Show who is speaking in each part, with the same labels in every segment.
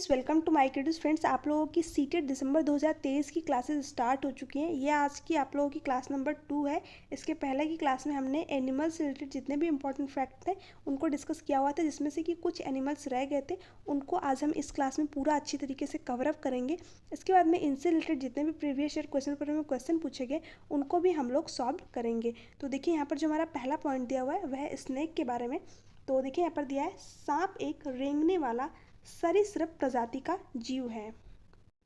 Speaker 1: Welcome to my cutes friends. आप लोगों की सीटेट दिसंबर 2023 की क्लासेस स्टार्ट हो चुकी हैं। ये आज की आप लोगों की क्लास नंबर 2 है। इसके पहले की क्लास में हमने एनिमल्स से रिलेटेड जितने भी इंपॉर्टेंट फैक्ट थे उनको डिस्कस किया हुआ था, जिसमें से कि कुछ एनिमल्स रह गए थे। उनको आज हम इस क्लास में पूरा अच्छी तरीके से कवर अप करेंगे। इसके बाद में इनसे रिलेटेड जितने भी प्रीवियस ईयर क्वेश्चन पेपर में क्वेश्चन पूछे गए उनको भी हम लोग सॉल्व करेंगे। तो देखिए यहाँ पर जो हमारा पहला पॉइंट दिया हुआ है वह है स्नेक के बारे में। तो देखिए यहाँ पर दिया है सांप एक रेंगने वाला सरीसृप प्रजाति का जीव है।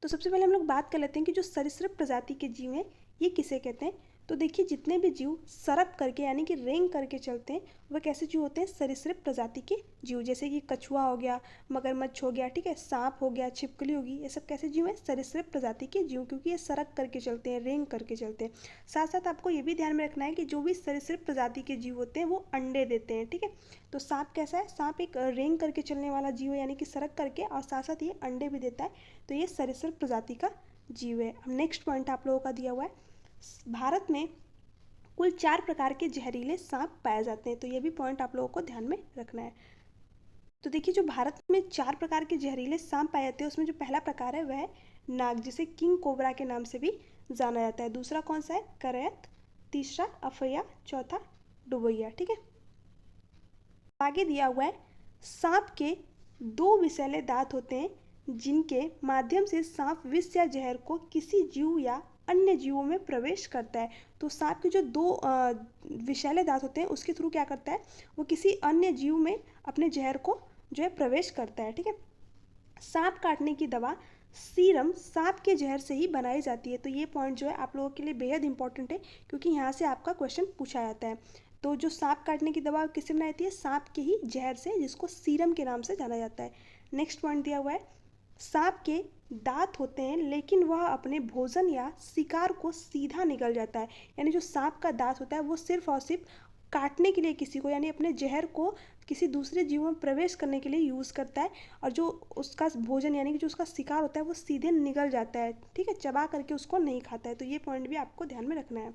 Speaker 1: तो सबसे पहले हम लोग बात कर लेते हैं कि जो सरीसृप प्रजाति के जीव हैं ये किसे कहते हैं। तो देखिए जितने भी जीव सरक करके यानी कि रेंग करके चलते हैं वह कैसे जीव होते हैं, सरीसृप प्रजाति के जीव। जैसे कि कछुआ हो गया, मगरमच्छ हो गया, ठीक है, सांप हो गया, छिपकली होगी, ये सब कैसे जीव हैं, सरीसृप प्रजाति के जीव, क्योंकि ये सरक करके चलते हैं, रेंग करके चलते हैं। साथ साथ आपको ये भी ध्यान में रखना है कि जो भी सरीसृप प्रजाति के जीव होते हैं वो अंडे देते हैं, ठीक है। तो सांप कैसा है, सांप एक रेंग करके चलने वाला जीव है, यानी कि सरक करके, और साथ साथ ये अंडे भी देता है। तो ये सरीसृप प्रजाति का जीव है। अब नेक्स्ट पॉइंट आप लोगों का दिया हुआ है, भारत में कुल 4 प्रकार के जहरीले सांप पाए जाते हैं। तो ये भी पॉइंट आप लोगों को ध्यान में रखना है। तो देखिए जो भारत में 4 प्रकार के जहरीले सांप पाए जाते हैं उसमें जो पहला प्रकार है वह है नाग, जिसे किंग कोबरा के नाम से भी जाना जाता है। दूसरा कौन सा है, करैत। तीसरा अफैया। चौथा डुबैया, ठीक है। आगे दिया हुआ है सांप के 2 विषैले दांत होते हैं जिनके माध्यम से सांप विष या जहर को किसी जीव या अन्य जीवों में प्रवेश करता है। तो सांप के जो 2 विषैले दांत होते हैं उसके थ्रू क्या करता है, वो किसी अन्य जीव में अपने जहर को जो है प्रवेश करता है, ठीक है। सांप काटने की दवा सीरम सांप के जहर से ही बनाई जाती है। तो ये पॉइंट जो है आप लोगों के लिए बेहद इंपॉर्टेंट है, क्योंकि यहाँ से आपका क्वेश्चन पूछा जाता है। तो जो सांप काटने की दवा किससे बनाई जाती है, सांप के ही जहर से, जिसको सीरम के नाम से जाना जाता है। नेक्स्ट पॉइंट दिया हुआ है, सांप के दांत होते हैं लेकिन वह अपने भोजन या शिकार को सीधा निगल जाता है। यानी जो सांप का दांत होता है वो सिर्फ और सिर्फ काटने के लिए किसी को, यानी अपने जहर को किसी दूसरे जीव में प्रवेश करने के लिए यूज़ करता है, और जो उसका भोजन यानी कि जो उसका शिकार होता है वो सीधे निगल जाता है, ठीक है, चबा करके उसको नहीं खाता है। तो ये पॉइंट भी आपको ध्यान में रखना है।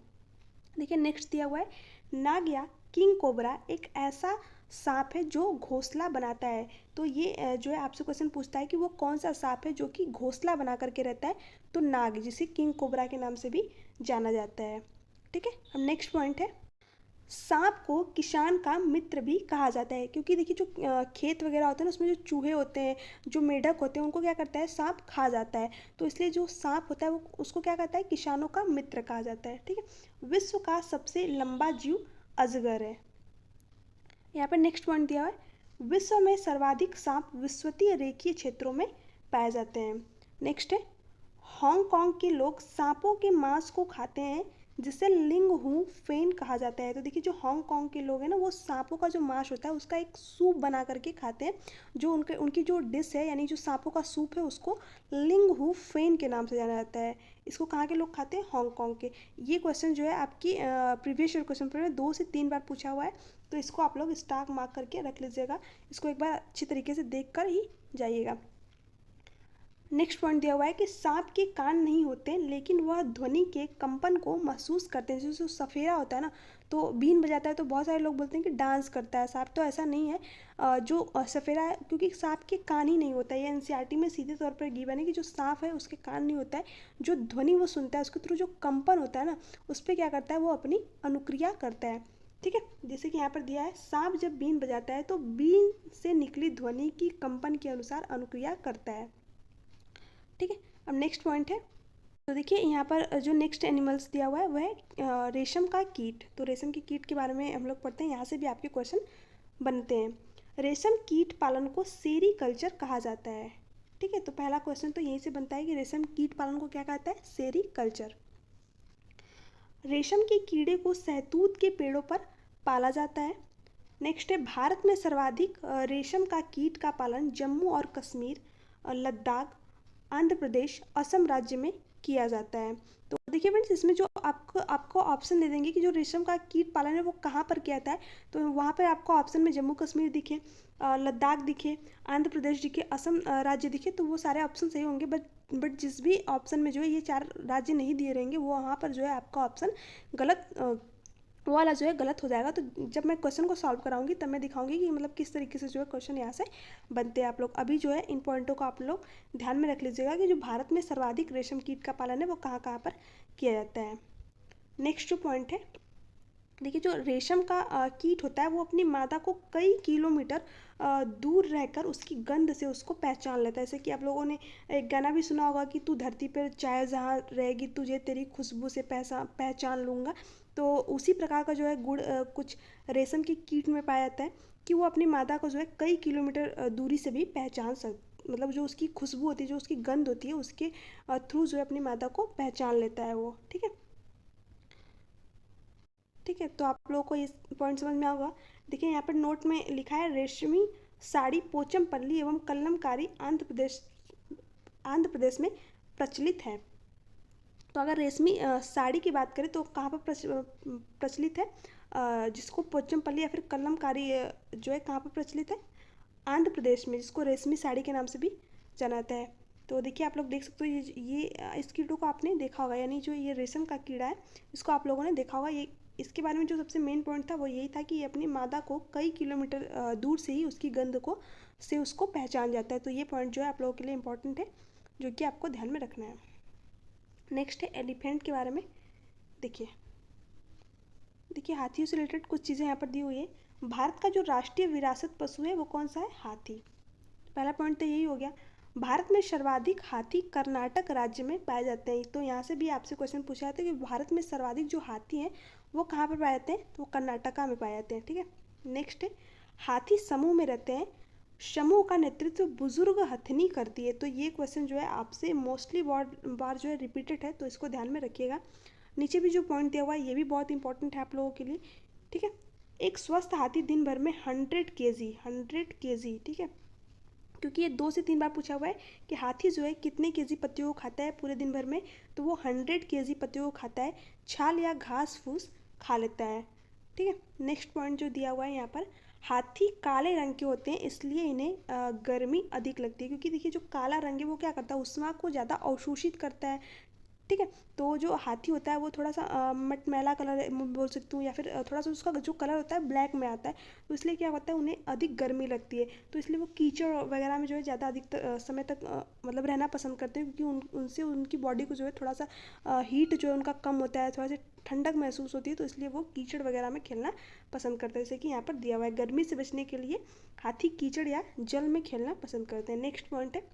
Speaker 1: देखिए नेक्स्ट दिया हुआ है, नाग या किंग कोबरा एक ऐसा सांप है जो घोंसला बनाता है। तो ये जो है आपसे क्वेश्चन पूछता है कि वो कौन सा सांप है जो कि घोंसला बना करके रहता है। तो नाग, जिसे किंग कोबरा के नाम से भी जाना जाता है, ठीक है। अब नेक्स्ट पॉइंट है, सांप को किसान का मित्र भी कहा जाता है, क्योंकि देखिए जो खेत वगैरह होते हैं ना उसमें जो चूहे होते हैं, जो मेढक होते हैं, उनको क्या करता है, सांप खा जाता है। तो इसलिए जो सांप होता है वो उसको क्या कहता है, किसानों का मित्र कहा जाता है, ठीक है। विश्व का सबसे लंबा जीव अजगर है। यहाँ पर नेक्स्ट पॉइंट दिया है, विश्व में सर्वाधिक सांप विषुवतीय रेखीय क्षेत्रों में पाए जाते हैं। नेक्स्ट है, हांगकांग के लोग सांपों के मांस को खाते हैं जिसे लिंग हू फेन कहा जाता है। तो देखिए जो हांगकांग के लोग हैं ना वो सांपों का जो मांस होता है उसका एक सूप बना करके खाते हैं। जो उनकी जो डिश है यानी जो सांपों का सूप है उसको लिंग हू फेन के नाम से जाना जाता है। इसको कहाँ के लोग खाते हैं, हांगकांग के। ये क्वेश्चन जो है आपकी प्रीवियस ईयर क्वेश्चन पेपर में 2 से 3 बार पूछा हुआ है, तो इसको आप लोग स्टार मार्क करके रख लीजिएगा। इसको एक बार अच्छी तरीके से देख कर ही जाइएगा। नेक्स्ट पॉइंट दिया हुआ है कि सांप के कान नहीं होते लेकिन वह ध्वनि के कंपन को महसूस करते हैं। जैसे जो सफेरा होता है ना, तो बीन बजाता है तो बहुत सारे लोग बोलते हैं कि डांस करता है सांप, तो ऐसा नहीं है। जो सफेरा है, क्योंकि सांप के कान ही नहीं होता है, ये एनसीईआरटी में सीधे तौर पर गिवन है कि जो सांप है उसके कान नहीं होता है। जो ध्वनि वो सुनता है उसके थ्रू जो कंपन होता है ना, उस पर क्या करता है, वो अपनी अनुक्रिया करता है, ठीक है। जैसे कि यहाँ पर दिया है, सांप जब बीन बजाता है तो बीन से निकली ध्वनि की कंपन के अनुसार अनुक्रिया करता है, ठीक है। अब नेक्स्ट पॉइंट है, तो देखिए यहाँ पर जो नेक्स्ट एनिमल्स दिया हुआ है वह है रेशम का कीट। तो रेशम के कीट के बारे में हम लोग पढ़ते हैं, यहाँ से भी आपके क्वेश्चन बनते हैं। रेशम कीट पालन को सेरीकल्चर कहा जाता है, ठीक है। तो पहला क्वेश्चन तो यहीं से बनता है कि रेशम कीट पालन को क्या कहता है, सेरीकल्चर। रेशम के कीड़े को सहतूत के पेड़ों पर पाला जाता है। नेक्स्ट है, भारत में सर्वाधिक रेशम का कीट का पालन जम्मू और कश्मीर, लद्दाख, आंध्र प्रदेश, असम राज्य में किया जाता है। तो देखिए फ्रेंड्स, इसमें जो आपको ऑप्शन दे देंगे कि जो रेशम का कीट पालन है वो कहाँ पर किया जाता है। तो वहाँ पर आपको ऑप्शन में जम्मू कश्मीर दिखे, लद्दाख दिखे, आंध्र प्रदेश दिखे, असम राज्य दिखे, तो वो सारे ऑप्शन सही होंगे। बट जिस भी ऑप्शन में जो है ये 4 राज्य नहीं दिए रहेंगे वो वहाँ पर जो है आपका ऑप्शन गलत वो वाला जो है गलत हो जाएगा। तो जब मैं क्वेश्चन को सॉल्व कराऊंगी तब मैं दिखाऊंगी कि मतलब किस तरीके से जो है क्वेश्चन यहाँ से बनते हैं। आप लोग अभी जो है इन पॉइंटों को आप लोग ध्यान में रख लीजिएगा कि जो भारत में सर्वाधिक रेशम कीट का पालन है वो कहाँ कहाँ पर किया जाता है। नेक्स्ट जो पॉइंट है, देखिए जो रेशम का कीट होता है वो अपनी मादा को कई किलोमीटर दूर रहकर उसकी गंध से उसको पहचान लेता है। जैसे कि आप लोगों ने एक गाना भी सुना होगा कि तू धरती पर चाहे जहाँ रहेगी तुझे तेरी खुशबू से पहचान लूँगा। तो उसी प्रकार का जो है गुण कुछ रेशम की कीट में पाया जाता है कि वो अपनी मादा को जो है कई किलोमीटर दूरी से भी पहचान मतलब जो उसकी खुशबू होती है, जो उसकी गंध होती है, उसके थ्रू जो है अपनी मादा को पहचान लेता है वो। ठीक है, ठीक है, तो आप लोगों को ये पॉइंट समझ में आएगा। देखिए यहाँ पर नोट में लिखा है रेशमी साड़ी पोचमपल्ली एवं कलमकारी आंध्र प्रदेश में प्रचलित है। तो अगर रेशमी साड़ी की बात करें तो कहाँ पर प्रचलित है, जिसको पोचमपल्ली या फिर कलमकारी जो है कहाँ पर प्रचलित है, आंध्र प्रदेश में, जिसको रेशमी साड़ी के नाम से भी जाना जाता है। तो देखिए आप लोग देख सकते हो ये इस कीड़ों को आपने देखा होगा, यानी जो ये रेशम का कीड़ा है इसको आप लोगों ने देखा होगा। ये इसके बारे में जो सबसे मेन पॉइंट था वो यही था कि ये अपनी मादा को कई किलोमीटर दूर से ही उसकी गंध को से उसको पहचान जाता है। तो ये पॉइंट जो है आप लोगों के लिए इंपॉर्टेंट है, जो कि आपको ध्यान में रखना है। नेक्स्ट है एलिफेंट के बारे में। देखिए देखिए हाथियों से रिलेटेड कुछ चीज़ें यहाँ पर दी हुई है। भारत का जो राष्ट्रीय विरासत पशु है वो कौन सा है, हाथी। पहला पॉइंट तो यही हो गया। भारत में सर्वाधिक हाथी कर्नाटक राज्य में पाए जाते हैं। तो यहाँ से भी आपसे क्वेश्चन पूछा जाता है कि भारत में सर्वाधिक जो हाथी हैं वो कहाँ पर पाए जाते हैं, तो वो कर्नाटका में पाए जाते हैं। ठीक है, नेक्स्ट है हाथी समूह में रहते हैं, समूह का नेतृत्व बुजुर्ग हथनी करती है। तो ये क्वेश्चन जो है आपसे मोस्टली बार जो है रिपीटेड है, तो इसको ध्यान में रखिएगा। नीचे भी जो पॉइंट दिया हुआ है ये भी बहुत इंपॉर्टेंट है आप लोगों के लिए। ठीक है, एक स्वस्थ हाथी दिन भर में 100 kg, ठीक है, क्योंकि ये 2 से 3 बार पूछा हुआ है कि हाथी जो है कितने केजी पत्तियों को खाता है पूरे दिन भर में, तो वो 100 kg पत्तियों को खाता है, छाल या घास फूस खा लेता है। ठीक है, नेक्स्ट पॉइंट जो दिया हुआ है यहाँ पर, हाथी काले रंग के होते हैं इसलिए इन्हें गर्मी अधिक लगती है। क्योंकि देखिए जो काला रंग है वो क्या करता है, ऊष्मा को ज़्यादा अवशोषित करता है। ठीक है, तो जो हाथी होता है वो थोड़ा सा मटमैला कलर बोल सकती हूँ, या फिर थोड़ा सा उसका जो कलर होता है ब्लैक में आता है। तो इसलिए क्या होता है, उन्हें अधिक गर्मी लगती है। तो इसलिए वो कीचड़ वगैरह में जो है ज़्यादा अधिक समय तक मतलब रहना पसंद करते हैं, क्योंकि उनसे उनकी बॉडी को जो है थोड़ा सा हीट जो है उनका कम होता है, थोड़ा सा ठंडक महसूस होती है। तो इसलिए वो कीचड़ वगैरह में खेलना पसंद करते हैं। जैसे कि यहाँ पर दिया हुआ है गर्मी से बचने के लिए हाथी कीचड़ या जल में खेलना पसंद करते हैं। नेक्स्ट पॉइंट है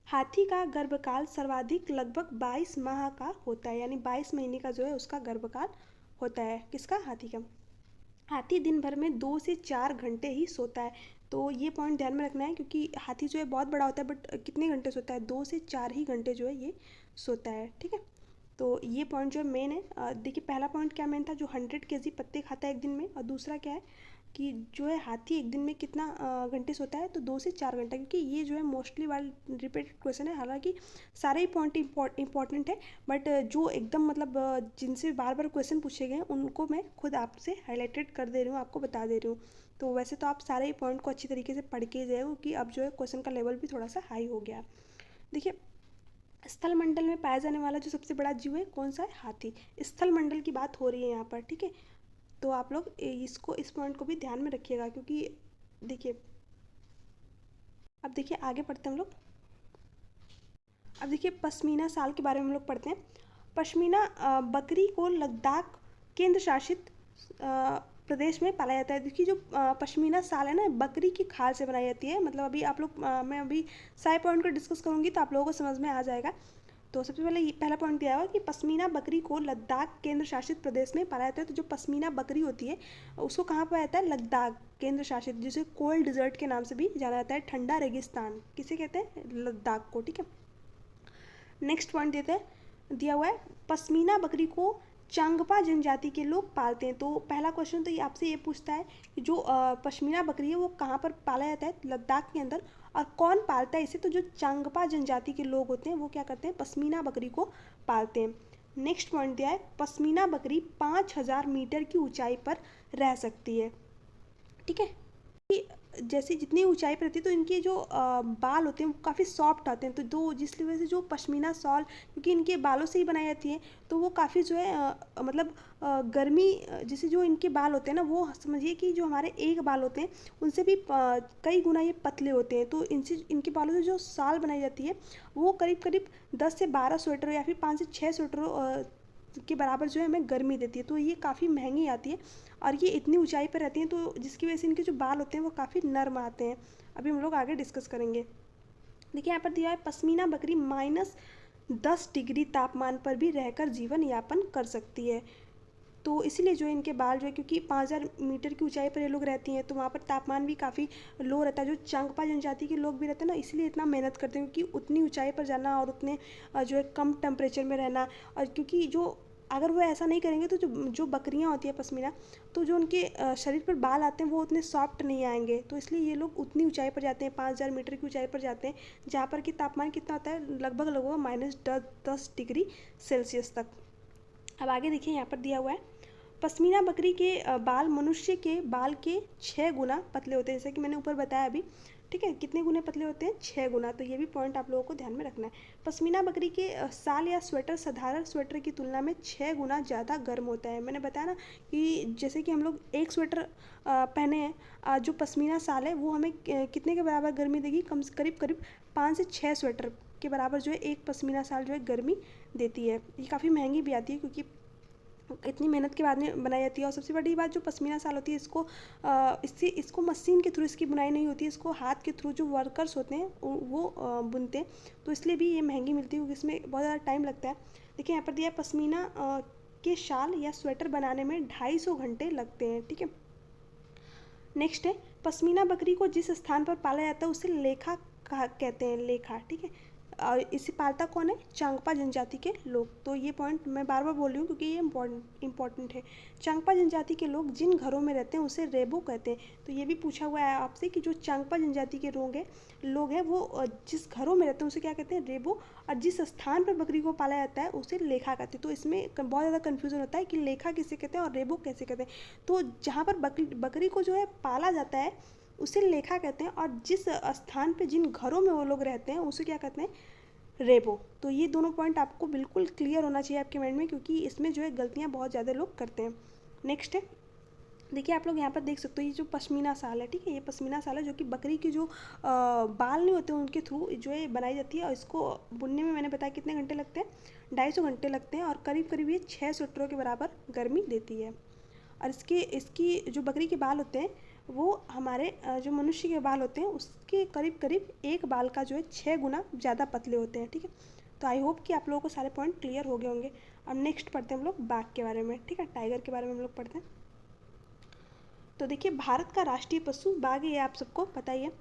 Speaker 1: हाथी का गर्भकाल सर्वाधिक लगभग 22 माह का होता है, यानी 22 महीने का जो है उसका गर्भकाल होता है। किसका, हाथी का। हाथी दिन भर में 2 से 4 घंटे ही सोता है। तो ये पॉइंट ध्यान में रखना है, क्योंकि हाथी जो है बहुत बड़ा होता है बट कितने घंटे सोता है, 2 से 4 ही घंटे जो है ये सोता है। ठीक है, तो ये पॉइंट जो है मेन है। देखिए पहला पॉइंट क्या मेन था, जो 100 kg पत्ते खाता है एक दिन में, और दूसरा क्या है कि जो है हाथी एक दिन में कितना घंटे सोता है, तो 2 से 4 घंटा। क्योंकि ये जो है मोस्टली वाल रिपीटेड क्वेश्चन है, हालांकि सारे ही पॉइंट इंपॉर्टेंट है, बट जो एकदम मतलब जिनसे बार बार क्वेश्चन पूछे गए हैं उनको मैं खुद आपसे हाईलाइटेड कर दे रही हूँ, आपको बता दे रही हूँ। तो वैसे तो आप सारे ही पॉइंट को अच्छी तरीके से पढ़ के जाए, क्योंकि अब जो है क्वेश्चन का लेवल भी थोड़ा सा हाई हो गया। देखिए स्थल मंडल में पाया जाने वाला जो सबसे बड़ा जीव है कौन सा है, हाथी। स्थल मंडल की बात हो रही है यहाँ पर। ठीक है, तो आप लोग इसको इस पॉइंट को भी ध्यान में रखिएगा, क्योंकि देखिए अब देखिए आगे पढ़ते हैं हम लोग। अब देखिए पश्मीना साल के बारे में हम लोग पढ़ते हैं। पश्मीना बकरी को लद्दाख केंद्र शासित प्रदेश में पाला जाता है। देखिए जो पश्मीना साल है ना, बकरी की खाल से बनाई जाती है। मतलब अभी आप लोग मैं अभी सारे पॉइंट को डिस्कस करूँगी तो आप लोगों को समझ में आ जाएगा। तो सबसे पहले पहला पॉइंट दिया हुआ कि पश्मीना बकरी को लद्दाख केंद्र शासित प्रदेश में पाला जाता है। तो जो पश्मीना बकरी होती है उसको कहाँ पाया जाता है, लद्दाख केंद्र शासित, जिसे कोल्ड डिजर्ट के नाम से भी जाना जाता है, ठंडा रेगिस्तान किसे कहते हैं, लद्दाख को। ठीक है, नेक्स्ट पॉइंट देते हैं, दिया हुआ है पश्मीना बकरी को चांगपा जनजाति के लोग पालते हैं। तो पहला क्वेश्चन तो ये आपसे ये पूछता है कि जो पश्मीना बकरी है वो कहाँ पर पाला जाता है, लद्दाख के अंदर, और कौन पालता है इसे। तो जो चांगपा जनजाति के लोग होते हैं वो क्या करते हैं, पश्मीना बकरी को पालते हैं। नेक्स्ट पॉइंट दिया है पश्मीना बकरी 5000 मीटर की ऊंचाई पर रह सकती है। ठीक है, जैसे जितनी ऊंचाई पर रहती है तो इनके जो बाल होते हैं वो काफ़ी सॉफ्ट आते हैं, तो दो जिसकी वजह से जो पश्मीना शॉल क्योंकि इनके बालों से ही बनाई जाती है तो वो काफ़ी जो है मतलब गर्मी जैसे जो इनके बाल होते हैं ना वो समझिए कि जो हमारे एक बाल होते हैं उनसे भी कई गुना ये पतले होते हैं, तो इनसे इनके बालों से जो शाल बनाई जाती है वो करीब करीब 10 से 12 स्वेटर या फिर 5 से 6 स्वेटर के बराबर जो है हमें गर्मी देती है, तो ये काफ़ी महंगी आती है और ये इतनी ऊंचाई पर रहती हैं तो जिसकी वजह से इनके जो बाल होते हैं वो काफ़ी नर्म आते हैं। अभी हम लोग आगे डिस्कस करेंगे। देखिए यहाँ पर दिया है पश्मीना बकरी -10 डिग्री तापमान पर भी रहकर जीवन यापन कर सकती है, तो इसीलिए जो है इनके बाल जो है क्योंकि 5000 मीटर की ऊंचाई पर ये लोग रहती हैं तो वहाँ पर तापमान भी काफ़ी लो रहता है, जो चंगपा जनजाति के लोग भी रहते हैं ना इसलिए इतना मेहनत करते हैं क्योंकि उतनी ऊंचाई पर जाना और उतने जो है कम टेम्परेचर में रहना, और क्योंकि जो अगर वो ऐसा नहीं करेंगे तो जो जो बकरियाँ होती है पश्मीना तो जो उनके शरीर पर बाल आते हैं वो उतने सॉफ्ट नहीं आएंगे, तो इसलिए ये लोग उतनी ऊंचाई पर जाते हैं 5000 मीटर की ऊंचाई पर जाते हैं जहाँ पर कि तापमान कितना होता है लगभग लगभग -10 डिग्री सेल्सियस तक। अब आगे देखिए यहाँ पर दिया हुआ है पश्मीना बकरी के बाल मनुष्य के बाल के 6 गुना पतले होते हैं, जैसे कि मैंने ऊपर बताया अभी, ठीक है कितने गुने पतले होते हैं 6 गुना, तो ये भी पॉइंट आप लोगों को ध्यान में रखना है। पश्मीना बकरी के शाल या स्वेटर साधारण स्वेटर की तुलना में 6 गुना ज़्यादा गर्म होता है। मैंने बताया ना कि जैसे कि हम लोग एक स्वेटर पहने हैं, जो पश्मीना शाल है वो हमें कितने के बराबर गर्मी देगी, करीब करीब 5 से 6 स्वेटर के बराबर जो है एक पश्मीना शाल जो है गर्मी देती है। ये काफ़ी महंगी भी आती है क्योंकि इतनी मेहनत के बाद में बनाई जाती है, और सबसे बड़ी बात जो पश्मीना शाल होती है इसको मशीन के थ्रू इसकी बुनाई नहीं होती है, इसको हाथ के थ्रू जो वर्कर्स होते हैं वो बुनते हैं, तो इसलिए भी ये महंगी मिलती है क्योंकि इसमें बहुत ज़्यादा टाइम लगता है। देखिए यहाँ पर दिया है पश्मीना के शाल या स्वेटर बनाने में 250 घंटे लगते हैं, ठीक है। नेक्स्ट है पश्मीना बकरी को जिस स्थान पर पाला जाता है उसे लेखा कहा कहते हैं, लेखा, ठीक है। और इसे पालता कौन है, चांगपा जनजाति के लोग, तो ये पॉइंट मैं बार बार बोल रही हूँ क्योंकि ये इम्पॉर्टेंट है। चांगपा जनजाति के लोग जिन घरों में रहते हैं उसे रेबो कहते हैं, तो ये भी पूछा हुआ है आपसे कि जो चांगपा जनजाति के लोग हैं वो जिस घरों में रहते हैं उसे क्या कहते हैं, रेबो, और जिस स्थान पर बकरी को पाला जाता है उसे लेखा कहते हैं। तो इसमें बहुत ज़्यादा कन्फ्यूजन होता है कि लेखा किसे कहते हैं और रेबो कैसे कहते हैं, तो जहाँ पर बकरी को जो है पाला जाता है उसे लेखा कहते हैं, और जिस स्थान पे जिन घरों में वो लोग रहते हैं उसे क्या कहते हैं, रेबो। तो ये दोनों पॉइंट आपको बिल्कुल क्लियर होना चाहिए आपके माइंड में क्योंकि इसमें जो है गलतियाँ बहुत ज़्यादा लोग करते हैं। नेक्स्ट है, देखिए आप लोग यहाँ पर देख सकते हो ये जो पश्मीना शाल है, ठीक है, ये पश्मीना शाल है जो कि बकरी के जो बाल नहीं होते उनके थ्रू जो है बनाई जाती है, और इसको बुनने में मैंने बताया कितने घंटे लगते हैं, 250 घंटे लगते हैं, और करीब करीब ये 6 स्वेटरों के बराबर गर्मी देती है। और इसकी जो बकरी के बाल होते हैं वो हमारे जो मनुष्य के बाल होते हैं उसके करीब करीब एक बाल का जो है 6 गुना ज़्यादा पतले होते हैं, ठीक है। तो आई होप कि आप लोगों को सारे पॉइंट क्लियर हो गए होंगे। अब नेक्स्ट पढ़ते हैं हम लोग बाघ के बारे में, ठीक है, टाइगर के बारे में हम लोग पढ़ते हैं। तो देखिए भारत का राष्ट्रीय पशु बाघ है, ये आप सबको पता ही है।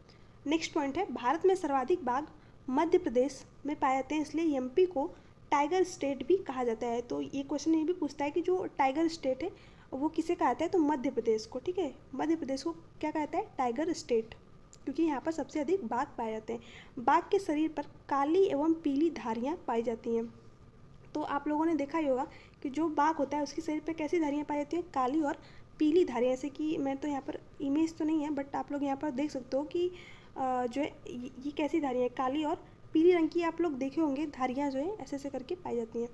Speaker 1: नेक्स्ट पॉइंट है भारत में सर्वाधिक बाघ मध्य प्रदेश में पाए जाते हैं, इसलिए एमपी को टाइगर स्टेट भी कहा जाता है। तो ये क्वेश्चन ये भी पूछता है कि जो टाइगर स्टेट है वो किसे कहता है, तो मध्य प्रदेश को, ठीक है, मध्य प्रदेश को क्या कहता है, टाइगर स्टेट, क्योंकि यहाँ पर सबसे अधिक बाघ पाए जाते हैं। बाघ के शरीर पर काली एवं पीली धारियाँ पाई जाती हैं। तो आप लोगों ने देखा ही होगा कि जो बाघ होता है उसके शरीर पर कैसी धारियाँ पाई जाती हैं, काली और पीली धारियाँ, जैसे कि मैं तो यहाँ पर इमेज तो नहीं है बट आप लोग यहाँ पर देख सकते हो कि जो है ये कैसी धारियाँ हैं, काली और पीली रंग की आप लोग देखे होंगे धारियाँ जो है ऐसे ऐसे करके पाई जाती हैं,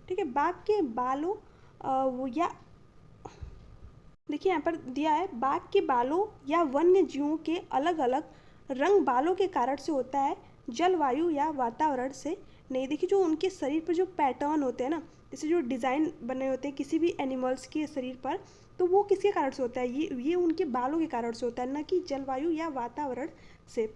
Speaker 1: ठीक है। बाघ के बालों या देखिए यहाँ पर दिया है बाघ के बालों या वन्य जीवों के अलग अलग रंग बालों के कारण से होता है, जलवायु या वातावरण से नहीं। देखिए जो उनके शरीर पर जो पैटर्न होते हैं ना, जैसे जो डिज़ाइन बने होते हैं किसी भी एनिमल्स के शरीर पर, तो वो किसके कारण से होता है, ये उनके बालों के कारण से होता है, न कि जलवायु या वातावरण से।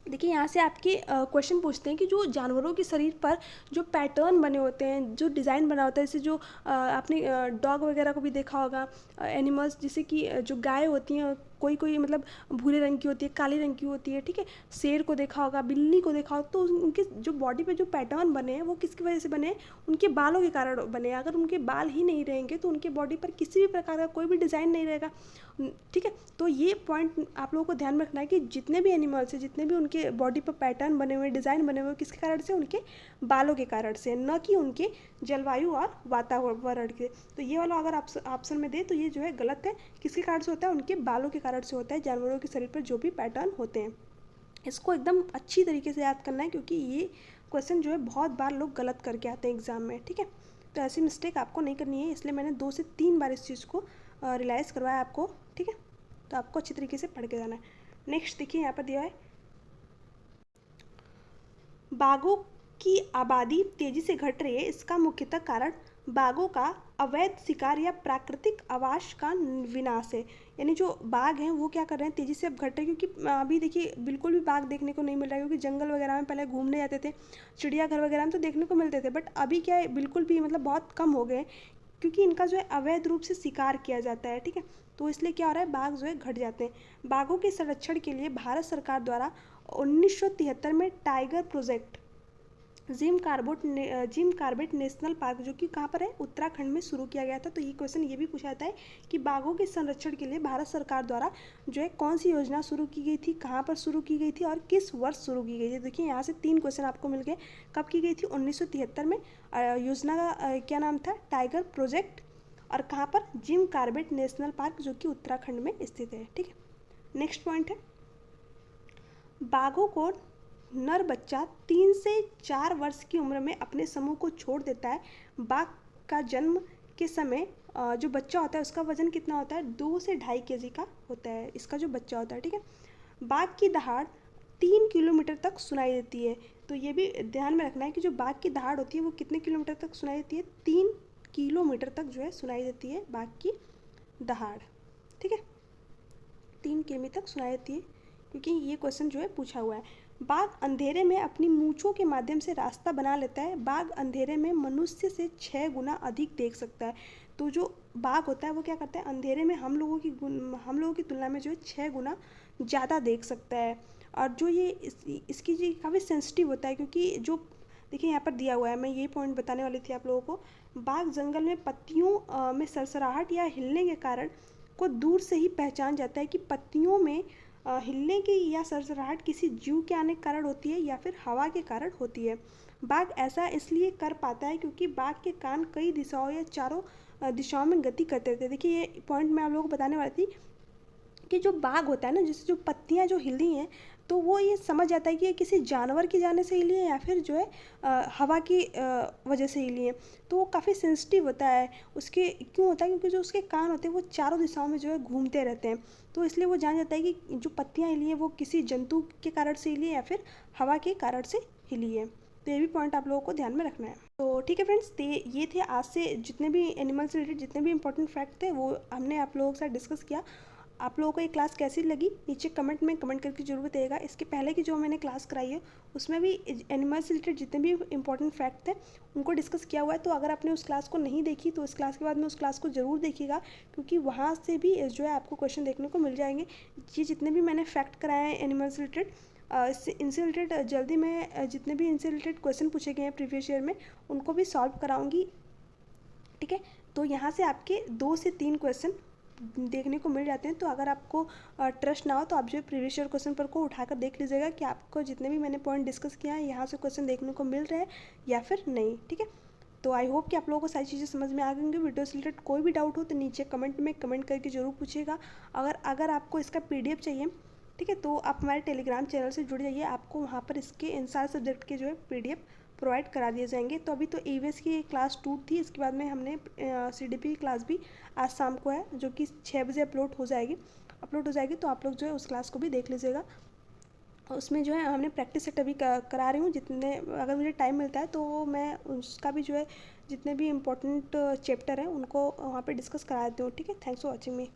Speaker 1: देखिए यहाँ से आपके क्वेश्चन पूछते हैं कि जो जानवरों के शरीर पर जो पैटर्न बने होते हैं, जो डिज़ाइन बना होता है, जैसे जो आपने डॉग वगैरह को भी देखा होगा, एनिमल्स जैसे कि जो गाय होती हैं कोई कोई मतलब भूरे रंग की होती है, काले रंग की होती है, ठीक है, शेर को देखा होगा, बिल्ली को देखा होगा, तो उनके जो बॉडी पे जो पैटर्न बने हैं वो किसकी वजह से बने हैं, उनके बालों के कारण बने हैं। अगर उनके बाल ही नहीं रहेंगे तो उनके बॉडी पर किसी भी प्रकार का कोई भी डिज़ाइन नहीं रहेगा, ठीक है। तो ये पॉइंट आप लोगों को ध्यान में रखना है कि जितने भी एनिमल्स हैं, जितने भी उनके बॉडी पर पैटर्न बने हुए, डिज़ाइन बने हुए, किसके कारण से, उनके बालों के कारण से, न कि उनके जलवायु और वातावरण के। तो ये वाला अगर ऑप्शन में दे तो ये जो है गलत है, किसके कारण से होता है, उनके बालों के कारण से होता है, जानवरों के शरीर पर जो भी पैटर्न होते हैं। इसको एकदम अच्छी तरीके से याद करना है, क्योंकि ये क्वेश्चन जो है बहुत बार लोग गलत करके आते हैं एग्ज़ाम में, ठीक है। तो ऐसी मिस्टेक आपको नहीं करनी है, इसलिए मैंने 2 से 3 बार इस चीज़ को रियलाइज़ करवाया आपको, ठीक है। तो आपको अच्छी तरीके से पढ़ के जाना है। नेक्स्ट देखिए यहाँ पर दिया है, बाघों की आबादी तेजी से घट रही है, इसका मुख्यतः कारण बाघों का अवैध शिकार या प्राकृतिक आवास का विनाश है। यानी जो बाघ हैं वो क्या कर रहे हैं, तेजी से अब घट रहे हैं, क्योंकि अभी देखिए बिल्कुल भी बाघ देखने को नहीं मिल रहा है, क्योंकि जंगल वगैरह में पहले घूमने जाते थे, चिड़ियाघर वगैरह में तो देखने को मिलते थे, बट अभी क्या है, बिल्कुल भी मतलब बहुत कम हो गए, क्योंकि इनका जो है अवैध रूप से शिकार किया जाता है, ठीक है। तो इसलिए क्या हो रहा है, बाघ जो है घट जाते हैं। बाघों के संरक्षण के लिए भारत सरकार द्वारा 1973 में tiger project Jim Corbett national park, जो कि कहाँ पर है, उत्तराखंड में शुरू किया गया था। तो ये क्वेश्चन ये भी पूछा जाता है कि बाघों के संरक्षण के लिए भारत सरकार द्वारा जो है कौन सी योजना शुरू की गई थी, कहाँ पर शुरू की गई थी और किस वर्ष शुरू की गई थी। देखिए यहाँ से 3 क्वेश्चन आपको मिल गए। कब की गई थी, 1973 में। योजना का क्या नाम था, टाइगर प्रोजेक्ट। और कहाँ पर, जिम कार्बेट नेशनल पार्क, जो कि उत्तराखंड में स्थित है, ठीक है। नेक्स्ट पॉइंट है, बाघों को नर बच्चा 3 से 4 वर्ष की उम्र में अपने समूह को छोड़ देता है। बाघ का जन्म के समय जो बच्चा होता है उसका वजन कितना होता है, 2 से 2.5 केजी का होता है इसका जो बच्चा होता है, ठीक है। बाघ की दहाड़ 3 किलोमीटर तक सुनाई देती है। तो ये भी ध्यान में रखना है कि जो बाघ की दहाड़ होती है वो कितने किलोमीटर तक सुनाई देती है, 3 किलोमीटर तक जो है सुनाई देती है बाघ की दहाड़, ठीक है। 3 किमी तक सुनाई देती है, क्योंकि ये क्वेश्चन जो है पूछा हुआ है। बाघ अंधेरे में अपनी मूंछों के माध्यम से रास्ता बना लेता है। बाघ अंधेरे में मनुष्य से 6 गुना अधिक देख सकता है। तो जो बाघ होता है वो क्या करता है, अंधेरे में हम लोगों की तुलना में जो है 6 गुना ज़्यादा देख सकता है। और जो ये इसकी जी काफ़ी सेंसिटिव होता है, क्योंकि जो देखिए यहाँ पर दिया हुआ है, मैं ये पॉइंट बताने वाली थी आप लोगों को। बाघ जंगल में पत्तियों में सरसराहट या हिलने के कारण को दूर से ही पहचान जाता है कि पत्तियों में हिलने की या सरसराहट किसी जीव के आने के कारण होती है या फिर हवा के कारण होती है। बाघ ऐसा इसलिए कर पाता है क्योंकि बाघ के कान कई दिशाओं या चारों दिशाओं में गति करते थे। देखिए ये पॉइंट मैं आप लोगों को बताने वाली थी कि जो बाघ होता है ना, जैसे जो पत्तियां जो हिल रही हैं, तो वो ये समझ जाता है कि ये किसी जानवर की जाने से हिली है या फिर जो है हवा की वजह से हिली है। तो वो काफ़ी सेंसिटिव होता है। उसके क्यों होता है, क्योंकि जो उसके कान होते हैं वो चारों दिशाओं में जो है घूमते रहते हैं। तो इसलिए वो जान जाता है कि जो पत्तियाँ हिली हैं वो किसी जंतु के कारण से हिली है या फिर हवा के कारण से हिली है। तो ये भी पॉइंट आप लोगों को ध्यान में रखना है। तो ठीक है फ्रेंड्स, तो ये थे आज से जितने भी एनिमल से रिलेटेड जितने भी इंपॉर्टेंट फैक्ट थे वो हमने आप लोगों के साथ डिस्कस किया। आप लोगों को ये क्लास कैसी लगी नीचे कमेंट में कमेंट करके जरूर बताइएगा। इसके पहले की जो मैंने क्लास कराई है उसमें भी एनिमल से रिलेटेड जितने भी इंपॉर्टेंट फैक्ट थे उनको डिस्कस किया हुआ है। तो अगर आपने उस क्लास को नहीं देखी तो इस क्लास के बाद में उस क्लास को ज़रूर देखिएगा, क्योंकि वहाँ से भी जो है आपको क्वेश्चन देखने को मिल जाएंगे। ये जितने भी मैंने फैक्ट कराए हैं एनिमल से रिलेटेड, इनसे रिलेटेड जल्दी मैं जितने भी इनसे रिलेटेड क्वेश्चन पूछे गए हैं प्रीवियस ईयर में उनको भी सॉल्व कराऊंगी, ठीक है। तो यहाँ से आपके 2 से 3 क्वेश्चन देखने को मिल जाते हैं। तो अगर आपको ट्रस्ट ना हो तो आप जो प्रीवियस ईयर क्वेश्चन पर को उठाकर देख लीजिएगा कि आपको जितने भी मैंने पॉइंट डिस्कस किया है यहाँ से क्वेश्चन देखने को मिल रहे हैं या फिर नहीं, ठीक है। तो आई होप कि आप लोगों को सारी चीज़ें समझ में आ गई होंगी। वीडियो से रिलेटेड कोई भी डाउट हो तो नीचे कमेंट में कमेंट करके जरूर पूछिएगा। अगर आपको इसका PDF चाहिए, ठीक है, तो आप हमारे टेलीग्राम चैनल से जुड़ जाइए। आपको वहाँ पर इसके इन सारे सब्जेक्ट के जो है PDF प्रोवाइड करा दिए जाएंगे। तो अभी तो EVS की क्लास 2 थी, इसके बाद में हमने CDP की क्लास भी आज शाम को है, जो कि 6 बजे अपलोड हो जाएगी। तो आप लोग जो है उस क्लास को भी देख लीजिएगा। उसमें जो है हमने प्रैक्टिस सेट अभी करा रही हूँ। जितने अगर मुझे टाइम मिलता है तो मैं उसका भी जो है जितने भी इम्पोर्टेंट चैप्टर हैं उनको वहाँ पे डिस्कस करा देती हूँ, ठीक है। Thanks for watching me.